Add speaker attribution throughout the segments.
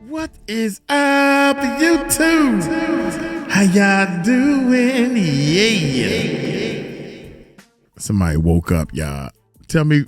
Speaker 1: What is up, YouTube? How y'all doing? Yeah. Somebody woke up, y'all. Tell me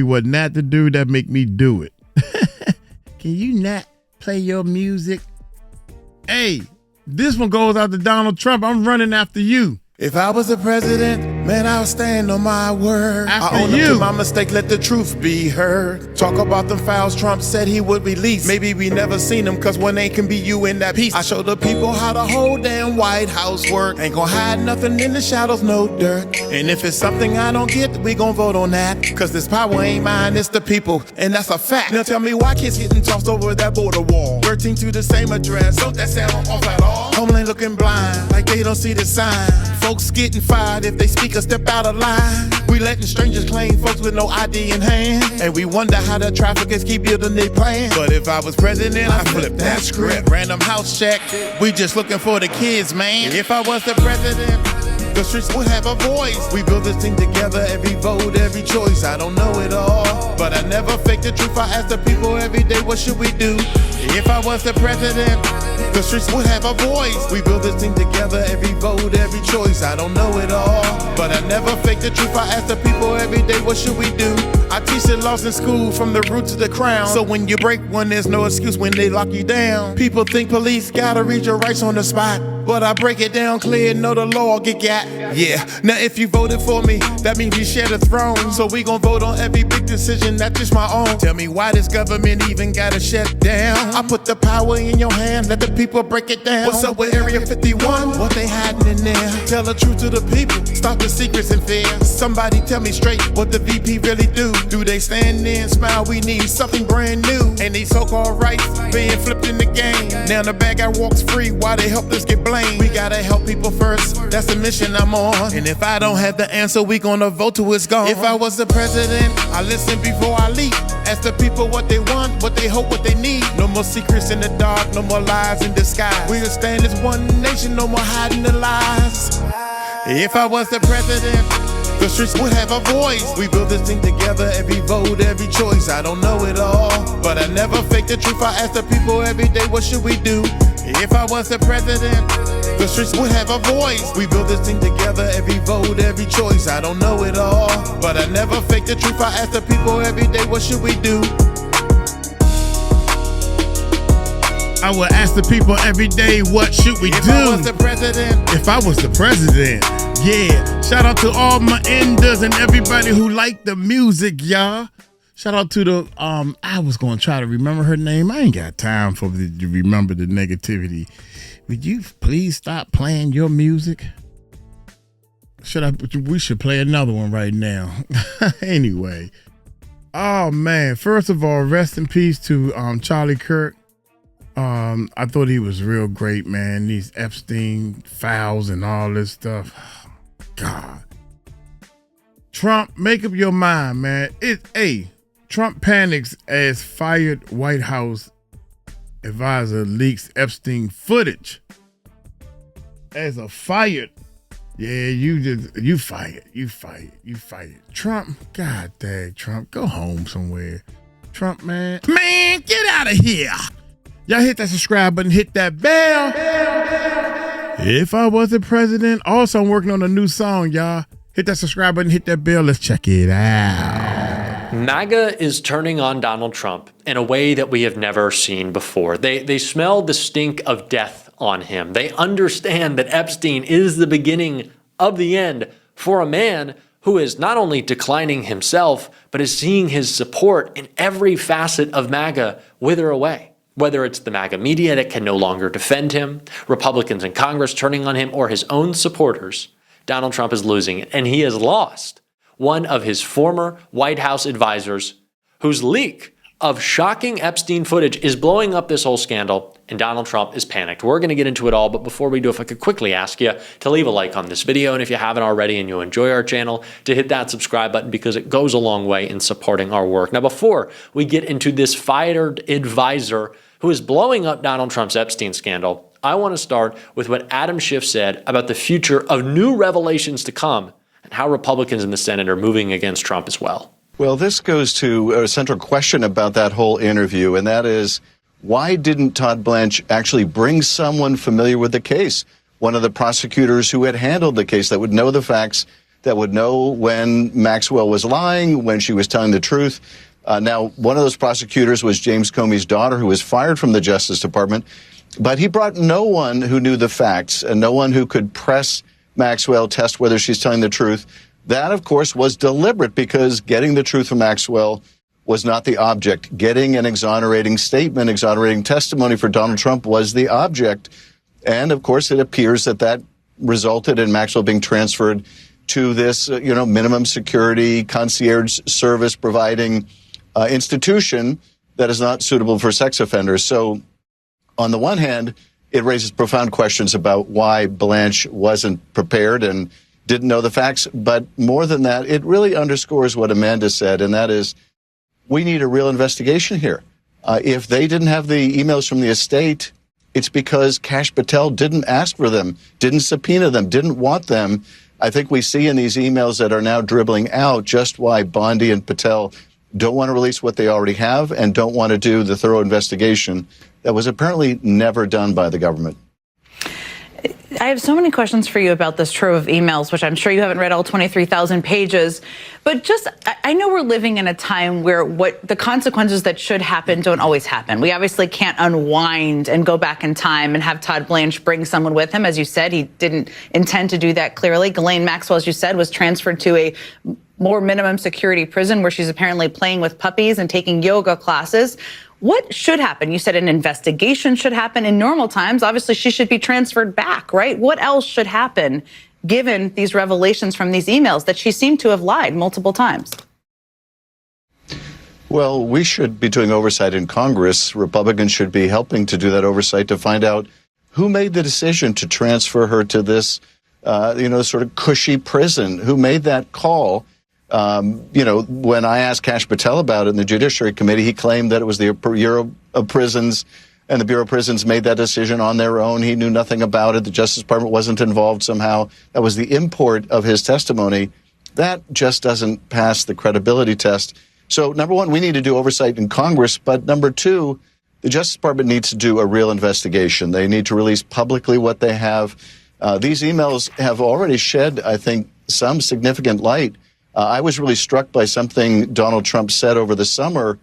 Speaker 1: what not to do that make me do it. Can you not play your music? Hey, this one goes out to Donald Trump. I'm running after you.
Speaker 2: If I was the president, man, I'll stand on my word.
Speaker 1: After
Speaker 2: I own
Speaker 1: you.
Speaker 2: up to my mistake, let the truth be heard. Talk about them files Trump said he would release. Maybe we never seen them, cause one ain't can be you in that piece. I show the people how the whole damn White House work. Ain't gonna hide nothing in the shadows, no dirt. And if it's something I don't get, we gon' vote on that. Cause this power ain't mine, it's the people, and that's a fact. Now tell me why kids getting tossed over that border wall. 13 to the same address, don't that sound off at all? Homeland looking blind, like they don't see the sign. Folks getting fired if they speak or step out of line. We letting strangers claim folks with no ID in hand. And we wonder how the traffickers keep building their plan. But if I was president, I'd flip that script. Random house check, we just looking for the kids, man. If I was the president, the streets would have a voice. We build this thing together, every vote, every choice. I don't know it all, but I never fake the truth. I ask the people every day, what should we do? If I was the president, the streets would have a voice. We build this thing together, every vote, every choice. I don't know it all, but I never fake the truth. I ask the people every day, what should we do? I teach the laws in school from the root to the crown. So when you break one, there's no excuse when they lock you down. People think police gotta read your rights on the spot, but I break it down clear, know the law get got. Yeah, now if you voted for me, that means you share the throne. So we gon' vote on every big decision, not just my own. Tell me why this government even gotta shut down. I put the power in your hand, let the people break it down. What's up with Area 51? What they hiding in there? Tell the truth to the people, stop the secrets and fear. Somebody tell me straight what the VP really do. Do they stand there and smile? We need something brand new. And these so-called rights being flipped in the game. Now the bad guy walks free, why they help us get blamed? We gotta help people first, that's the mission I'm on. And if I don't have the answer, we gonna vote till it's gone. If I was the president, I listen before I leap. Ask the people what they want, what they hope, what they need. No more secrets in the dark, no more lies in disguise. We'll stand as one nation, no more hiding the lies. If I was the president, the streets would have a voice. We build this thing together, every vote, every choice. I don't know it all, but I never fake the truth. I ask the people every day, what should we do? If I was the president, the streets would have a voice. We build this thing together, every vote, every choice. I don't know it all, but I never fake the truth. I ask the people every day, what should we do?
Speaker 1: I would ask the people every day, what should we do?
Speaker 2: If I was the president.
Speaker 1: If I was the president, yeah. Shout out to all my enders and everybody who liked the music, y'all. Shout out to the, I was going to try to remember her name. I ain't got time for to remember the negativity. Would you please stop playing your music? We should play another one right now. Anyway. Oh, man. First of all, rest in peace to Charlie Kirk. I thought he was real great, man. These Epstein files and all this stuff. God. Trump, make up your mind, man. Trump panics as fired White House advisor leaks Epstein footage. As a fired. Yeah, you fired. Trump, God dang, Trump, go home somewhere. Trump, man, get out of here. Y'all hit that subscribe button, hit that bell. If I was the president, also I'm working on a new song, y'all. Hit that subscribe button, hit that bell. Let's check it out.
Speaker 3: MAGA is turning on Donald Trump in a way that we have never seen before. They smell the stink of death on him. They understand that Epstein is the beginning of the end for a man who is not only declining himself, but is seeing his support in every facet of MAGA wither away. Whether it's the MAGA media that can no longer defend him, Republicans in Congress turning on him, or his own supporters, Donald Trump is losing it. And he has lost one of his former White House advisors whose leak of shocking Epstein footage is blowing up this whole scandal, and Donald Trump is panicked. We're going to get into it all, but before we do, if I could quickly ask you to leave a like on this video, and if you haven't already and you enjoy our channel, to hit that subscribe button because it goes a long way in supporting our work. Now, before we get into this fired advisor who is blowing up Donald Trump's Epstein scandal, I want to start with what Adam Schiff said about the future of new revelations to come and how Republicans in the Senate are moving against Trump as well.
Speaker 4: Well, this goes to a central question about that whole interview, and that is, why didn't Todd Blanche actually bring someone familiar with the case? One of the prosecutors who had handled the case, that would know the facts, that would know when Maxwell was lying, when she was telling the truth. Now, one of those prosecutors was James Comey's daughter, who was fired from the Justice Department. But he brought no one who knew the facts and no one who could press Maxwell, test whether she's telling the truth. That, of course, was deliberate, because getting the truth from Maxwell was not the object. Getting an exonerating statement, exonerating testimony for Donald Trump was the object. And, of course, it appears that that resulted in Maxwell being transferred to this, minimum security concierge service providing institution that is not suitable for sex offenders. So on the one hand, it raises profound questions about why Blanche wasn't prepared and didn't know the facts. But more than that, it really underscores what Amanda said, and that is, we need a real investigation here. If they didn't have the emails from the estate, it's because Kash Patel didn't ask for them, didn't subpoena them, didn't want them. I think we see in these emails that are now dribbling out just why Bondi and Patel don't want to release what they already have and don't want to do the thorough investigation that was apparently never done by the government.
Speaker 5: I have so many questions for you about this trove of emails, which I'm sure you haven't read all 23,000 pages. But I know we're living in a time where what the consequences that should happen don't always happen. We obviously can't unwind and go back in time and have Todd Blanche bring someone with him. As you said, he didn't intend to do that clearly. Ghislaine Maxwell, as you said, was transferred to a more minimum security prison where she's apparently playing with puppies and taking yoga classes. What should happen? You said an investigation should happen. In normal times, obviously, she should be transferred back, right? What else should happen given these revelations from these emails that she seemed to have lied multiple times?
Speaker 4: Well, we should be doing oversight in Congress. Republicans should be helping to do that oversight to find out who made the decision to transfer her to this, sort of cushy prison. Who made that call? When I asked Kash Patel about it in the Judiciary Committee, he claimed that it was the Bureau of Prisons, and the Bureau of Prisons made that decision on their own. He knew nothing about it. The Justice Department wasn't involved somehow. That was the import of his testimony. That just doesn't pass the credibility test. So, number one, we need to do oversight in Congress. But number two, the Justice Department needs to do a real investigation. They need to release publicly what they have. These emails have already shed, I think, some significant light. I was really struck by something Donald Trump said over the summer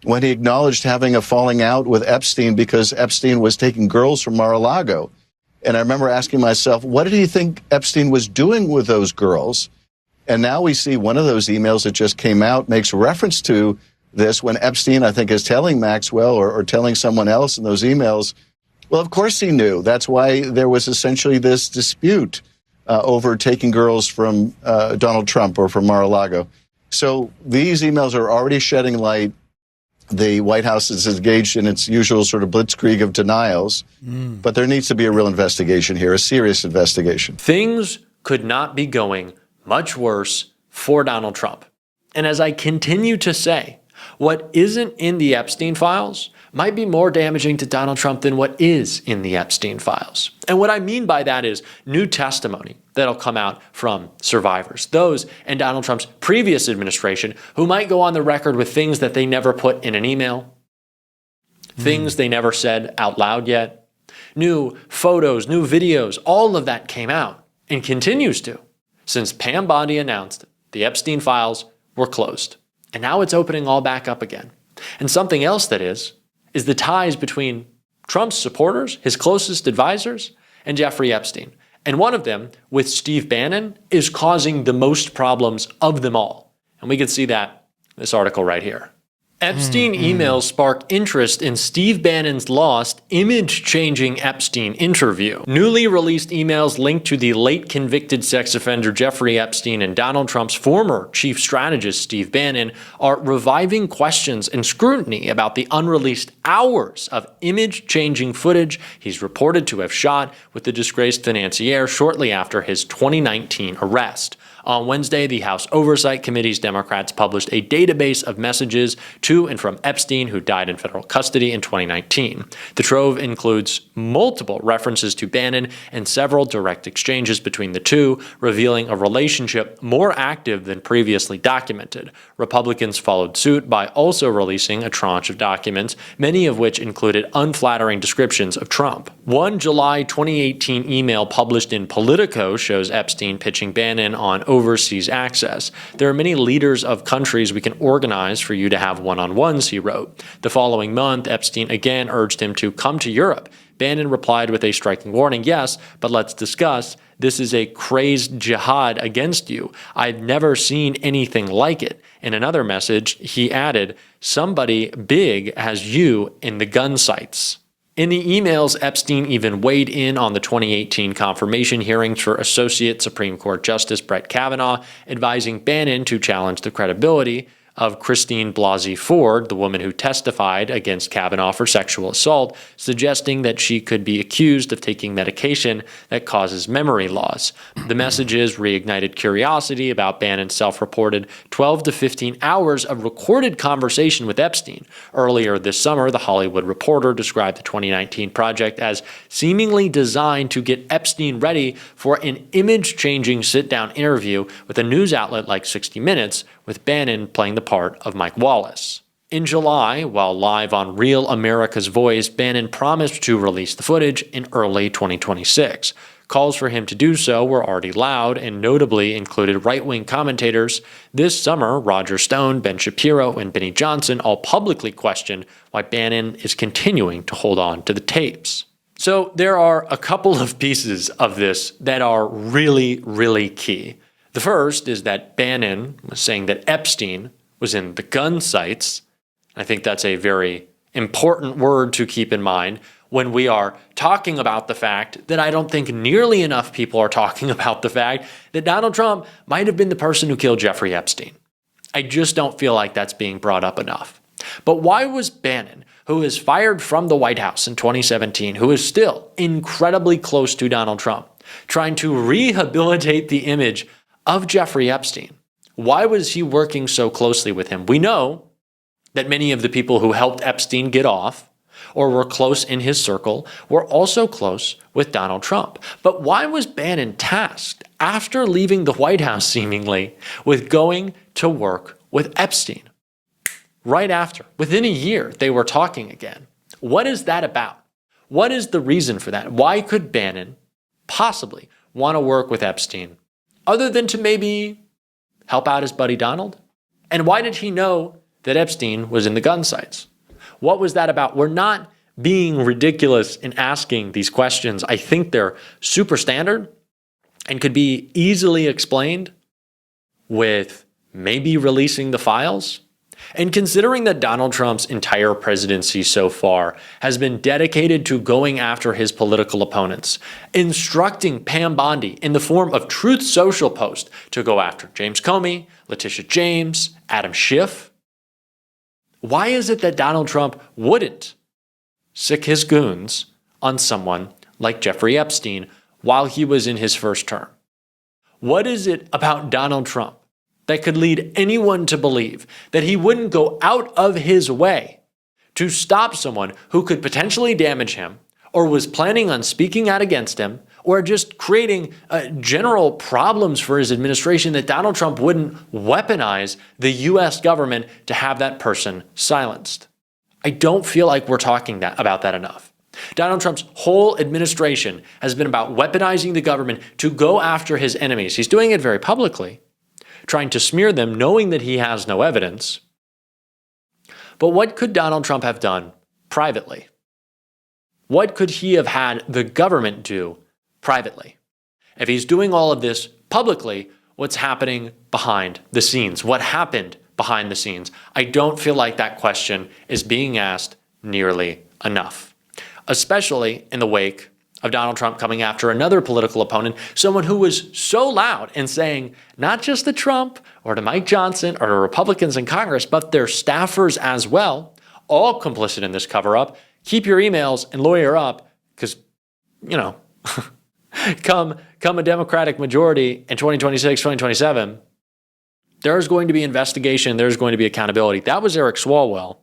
Speaker 4: when he acknowledged having a falling out with Epstein because Epstein was taking girls from Mar-a-Lago. And I remember asking myself, what did he think Epstein was doing with those girls? And now we see one of those emails that just came out makes reference to this when Epstein, I think, is telling Maxwell or telling someone else in those emails, well, of course he knew. That's why there was essentially this dispute over taking girls from Donald Trump or from Mar-a-Lago. So these emails are already shedding light. The White House is engaged in its usual sort of blitzkrieg of denials, but there needs to be a real investigation here, a serious investigation.
Speaker 3: Things could not be going much worse for Donald Trump. And as I continue to say, what isn't in the Epstein files might be more damaging to Donald Trump than what is in the Epstein files. And what I mean by that is new testimony that'll come out from survivors, those in Donald Trump's previous administration who might go on the record with things that they never put in an email, things they never said out loud yet, new photos, new videos, all of that came out and continues to since Pam Bondi announced the Epstein files were closed. And now it's opening all back up again. And something else that is the ties between Trump's supporters, his closest advisors, and Jeffrey Epstein. And one of them, with Steve Bannon, is causing the most problems of them all. And we can see that in this article right here. Epstein emails spark interest in Steve Bannon's lost image-changing Epstein interview. Newly released emails linked to the late convicted sex offender Jeffrey Epstein and Donald Trump's former chief strategist Steve Bannon are reviving questions and scrutiny about the unreleased hours of image-changing footage he's reported to have shot with the disgraced financier shortly after his 2019 arrest. On Wednesday, the House Oversight Committee's Democrats published a database of messages to and from Epstein, who died in federal custody in 2019. The trove includes multiple references to Bannon and several direct exchanges between the two, revealing a relationship more active than previously documented. Republicans followed suit by also releasing a tranche of documents, many of which included unflattering descriptions of Trump. One July 2018 email published in Politico shows Epstein pitching Bannon on overseas access. There are many leaders of countries we can organize for you to have one-on-ones, he wrote. The following month, Epstein again urged him to come to Europe. Bannon replied with a striking warning, yes, but let's discuss. This is a crazed jihad against you. I've never seen anything like it. In another message, he added, somebody big has you in the gun sights. In the emails, Epstein even weighed in on the 2018 confirmation hearings for Associate Supreme Court Justice Brett Kavanaugh, advising Bannon to challenge the credibility of Christine Blasey Ford, the woman who testified against Kavanaugh for sexual assault, suggesting that she could be accused of taking medication that causes memory loss. The messages reignited curiosity about Bannon's self-reported 12 to 15 hours of recorded conversation with Epstein. Earlier this summer, The Hollywood Reporter described the 2019 project as seemingly designed to get Epstein ready for an image-changing sit-down interview with a news outlet like 60 Minutes, with Bannon playing the part of Mike Wallace. In July, while live on Real America's Voice, Bannon promised to release the footage in early 2026. Calls for him to do so were already loud and notably included right-wing commentators. This summer, Roger Stone, Ben Shapiro, and Benny Johnson all publicly questioned why Bannon is continuing to hold on to the tapes. So there are a couple of pieces of this that are really, really key. The first is that Bannon was saying that Epstein was in the gun sights. I think that's a very important word to keep in mind when we are talking about the fact that I don't think nearly enough people are talking about the fact that Donald Trump might have been the person who killed Jeffrey Epstein. I just don't feel like that's being brought up enough. But why was Bannon, who was fired from the White House in 2017, who is still incredibly close to Donald Trump, trying to rehabilitate the image of Jeffrey Epstein? Why was he working so closely with him? We know that many of the people who helped Epstein get off or were close in his circle were also close with Donald Trump. But why was Bannon tasked, after leaving the White House seemingly, with going to work with Epstein? Right after, within a year, they were talking again. What is that about? What is the reason for that? Why could Bannon possibly want to work with Epstein, other than to maybe help out his buddy Donald? And why did he know that Epstein was in the gun sights? What was that about? We're not being ridiculous in asking these questions. I think they're super standard and could be easily explained with maybe releasing the files. And considering that Donald Trump's entire presidency so far has been dedicated to going after his political opponents, instructing Pam Bondi in the form of Truth Social post to go after James Comey, Letitia James, Adam Schiff, why is it that Donald Trump wouldn't sick his goons on someone like Jeffrey Epstein while he was in his first term? What is it about Donald Trump that could lead anyone to believe that he wouldn't go out of his way to stop someone who could potentially damage him, or was planning on speaking out against him, or just creating general problems for his administration, that Donald Trump wouldn't weaponize the U.S. government to have that person silenced? I don't feel like we're talking about that enough. Donald Trump's whole administration has been about weaponizing the government to go after his enemies. He's doing it very publicly, trying to smear them, knowing that he has no evidence. But what could Donald Trump have done privately? What could he have had the government do privately? If he's doing all of this publicly, what's happening behind the scenes? What happened behind the scenes? I don't feel like that question is being asked nearly enough, especially in the wake of Donald Trump coming after another political opponent, someone who was so loud and saying not just to Trump or to Mike Johnson or to Republicans in Congress, but their staffers as well, all complicit in this cover-up. Keep your emails and lawyer up, because, come a Democratic majority in 2026, 2027, there's going to be investigation, there's going to be accountability. That was Eric Swalwell.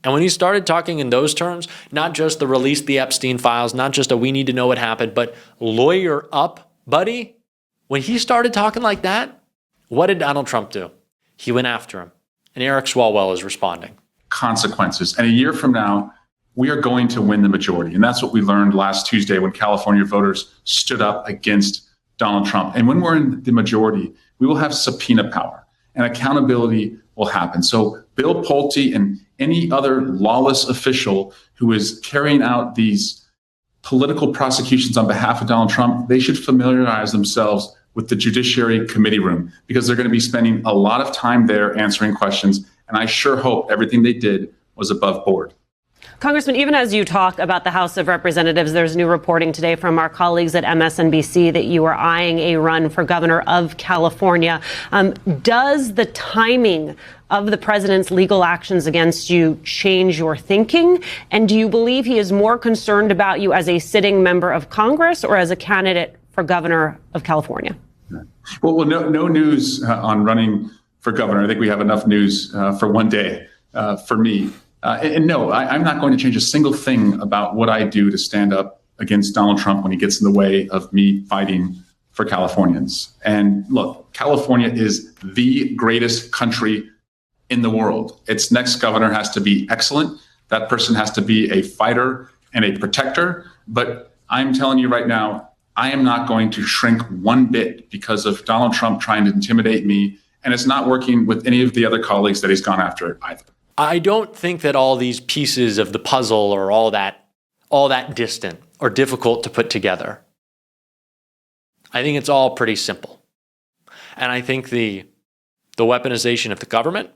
Speaker 3: And when he started talking in those terms, not just the release the Epstein files, not just a we need to know what happened, but lawyer up, buddy. When he started talking like that, what did Donald Trump do? He went after him. And Eric Swalwell is responding.
Speaker 6: Consequences. And a year from now, we are going to win the majority. And that's what we learned last Tuesday when California voters stood up against Donald Trump. And when we're in the majority, we will have subpoena power and accountability will happen. So Bill Pulte and any other lawless official who is carrying out these political prosecutions on behalf of Donald Trump, they should familiarize themselves with the Judiciary Committee room, because they're going to be spending a lot of time there answering questions. And I sure hope everything they did was above board.
Speaker 7: Congressman, even as you talk about the House of Representatives, there's new reporting today from our colleagues at MSNBC that you are eyeing a run for governor of California. Does the timing of the president's legal actions against you change your thinking? And do you believe he is more concerned about you as a sitting member of Congress or as a candidate for governor of California?
Speaker 6: Well, no news on running for governor. I think we have enough news for one day for me. And no, I'm not going to change a single thing about what I do to stand up against Donald Trump when he gets in the way of me fighting for Californians. And look, California is the greatest country in the world. Its next governor has to be excellent. That person has to be a fighter and a protector. But I'm telling you right now, I am not going to shrink one bit because of Donald Trump trying to intimidate me. And it's not working with any of the other colleagues that he's gone after either.
Speaker 3: I don't think that all these pieces of the puzzle are all that distant or difficult to put together. I think it's all pretty simple. And I think the weaponization of the government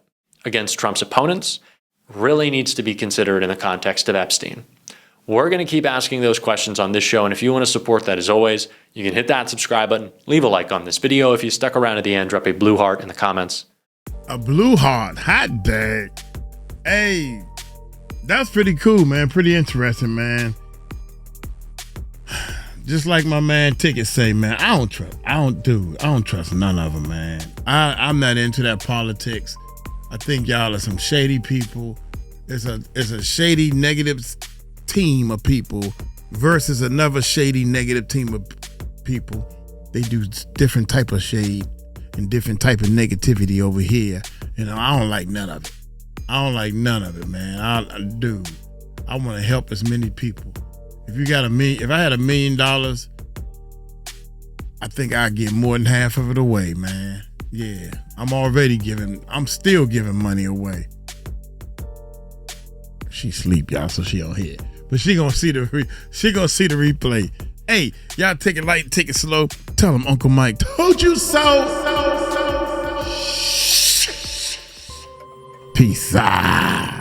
Speaker 3: against Trump's opponents really needs to be considered in the context of Epstein. We're going to keep asking those questions on this show. And if you want to support that, as always, you can hit that subscribe button, leave a like on this video. If you stuck around at the end, drop a blue heart in the comments.
Speaker 1: A blue heart, hot dang. Hey, that's pretty cool, man. Pretty interesting, man. Just like my man Ticket say, man, I don't trust none of them, man. I'm not into that politics. I think y'all are some shady people. It's a shady negative team of people versus another shady negative team of people. They do different type of shade and different type of negativity over here. You know, I don't like none of it. I don't like none of it, man. I want to help as many people. If I had $1 million, I think I'd give more than half of it away, man. Yeah, I'm still giving money away. She sleep, y'all, so she don't hear it. But she gonna see the replay. Hey, y'all take it light, take it slow. Tell them Uncle Mike told you so. Peace out.